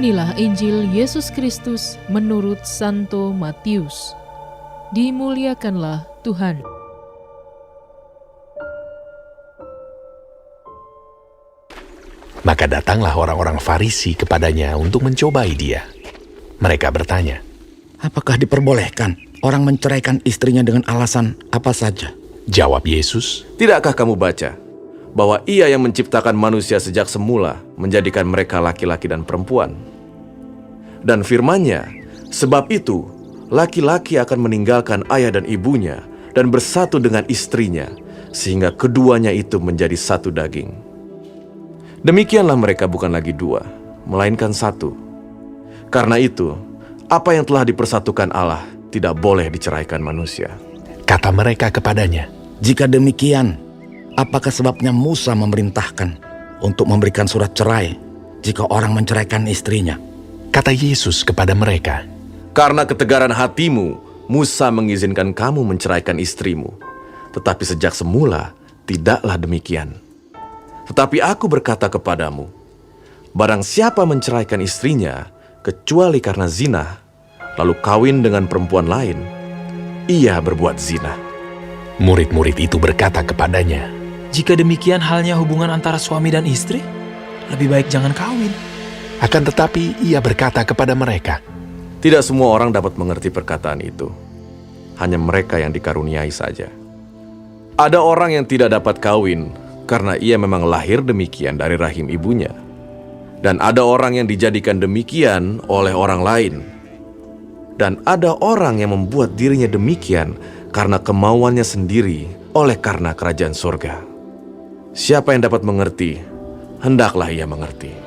Inilah Injil Yesus Kristus menurut Santo Matius. Dimuliakanlah Tuhan. Maka datanglah orang-orang Farisi kepadanya untuk mencobai dia. Mereka bertanya, "Apakah diperbolehkan orang menceraikan istrinya dengan alasan apa saja?" Jawab Yesus, "Tidakkah kamu baca bahwa Ia yang menciptakan manusia sejak semula menjadikan mereka laki-laki dan perempuan? Dan firman-Nya, sebab itu laki-laki akan meninggalkan ayah dan ibunya dan bersatu dengan istrinya, sehingga keduanya itu menjadi satu daging. Demikianlah mereka bukan lagi dua, melainkan satu. Karena itu, apa yang telah dipersatukan Allah tidak boleh diceraikan manusia." kata mereka kepadanya, Jika demikian, apakah sebabnya Musa memerintahkan untuk memberikan surat cerai jika orang menceraikan istrinya? kata Yesus kepada mereka, Karena ketegaran hatimu, Musa mengizinkan kamu menceraikan istrimu. Tetapi sejak semula, tidaklah demikian. Tetapi aku berkata kepadamu, barang siapa menceraikan istrinya, kecuali karena zina, lalu kawin dengan perempuan lain, ia berbuat zina. Murid-murid itu berkata kepadanya, Jika demikian halnya hubungan antara suami dan istri, lebih baik jangan kawin. akan tetapi ia berkata kepada mereka, Tidak semua orang dapat mengerti perkataan itu. Hanya mereka yang dikaruniai saja. Ada orang yang tidak dapat kawin karena ia memang lahir demikian dari rahim ibunya. Dan ada orang yang dijadikan demikian oleh orang lain. Dan ada orang yang membuat dirinya demikian karena kemauannya sendiri oleh karena kerajaan surga. Siapa yang dapat mengerti, hendaklah ia mengerti.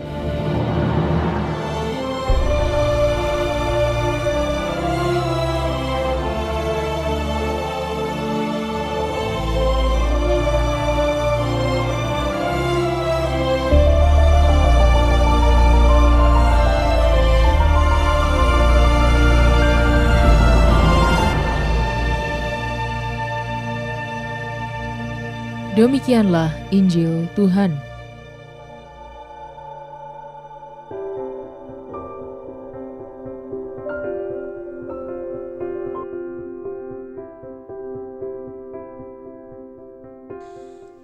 Demikianlah Injil Tuhan.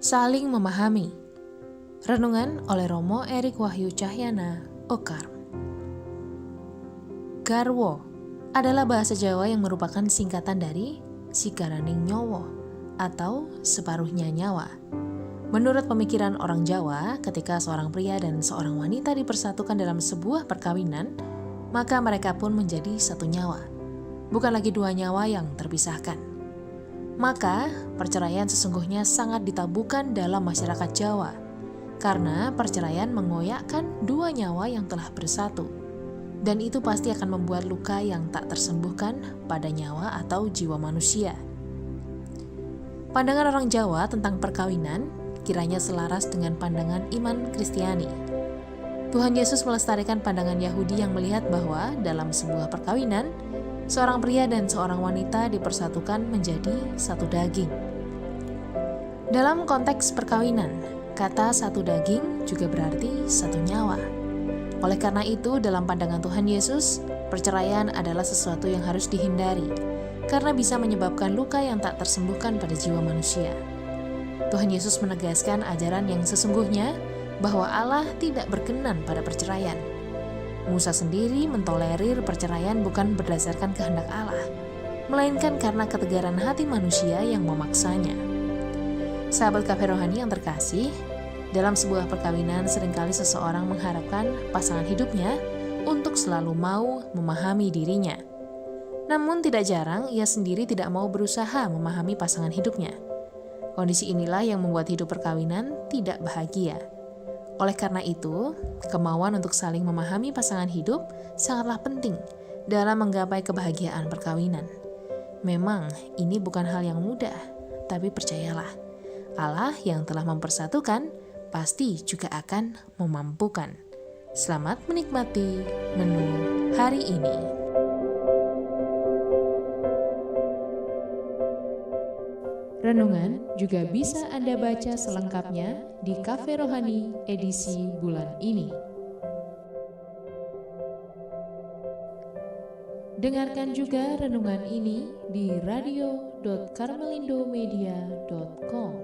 Saling memahami. Renungan oleh Romo Erik Wahyu Cahyana, Okar. Garwo adalah bahasa Jawa yang merupakan singkatan dari Sigaraning Nyowo atau separuhnya nyawa. Menurut pemikiran orang Jawa, ketika seorang pria dan seorang wanita dipersatukan dalam sebuah perkawinan, maka mereka pun menjadi satu nyawa, bukan lagi dua nyawa yang terpisahkan. Maka, perceraian sesungguhnya sangat ditabukan dalam masyarakat Jawa, karena perceraian mengoyakkan dua nyawa yang telah bersatu, dan itu pasti akan membuat luka yang tak tersembuhkan pada nyawa atau jiwa manusia. Pandangan orang Jawa tentang perkawinan kiranya selaras dengan pandangan iman Kristiani. Tuhan Yesus melestarikan pandangan Yahudi yang melihat bahwa dalam sebuah perkawinan, seorang pria dan seorang wanita dipersatukan menjadi satu daging. Dalam konteks perkawinan, kata satu daging juga berarti satu nyawa. Oleh karena itu, dalam pandangan Tuhan Yesus, perceraian adalah sesuatu yang harus dihindari, karena bisa menyebabkan luka yang tak tersembuhkan pada jiwa manusia. Tuhan Yesus menegaskan ajaran yang sesungguhnya bahwa Allah tidak berkenan pada perceraian. Musa sendiri mentolerir perceraian bukan berdasarkan kehendak Allah, melainkan karena ketegaran hati manusia yang memaksanya. Sahabat Cafe Rohani yang terkasih, dalam sebuah perkawinan seringkali seseorang mengharapkan pasangan hidupnya untuk selalu mau memahami dirinya. Namun tidak jarang ia sendiri tidak mau berusaha memahami pasangan hidupnya. Kondisi inilah yang membuat hidup perkawinan tidak bahagia. Oleh karena itu, kemauan untuk saling memahami pasangan hidup sangatlah penting dalam menggapai kebahagiaan perkawinan. Memang ini bukan hal yang mudah, tapi percayalah, Allah yang telah mempersatukan pasti juga akan memampukan. Selamat menikmati menu hari ini. Renungan juga bisa Anda baca selengkapnya di Cafe Rohani edisi bulan ini. Dengarkan juga renungan ini di radio.karmelindomedia.com.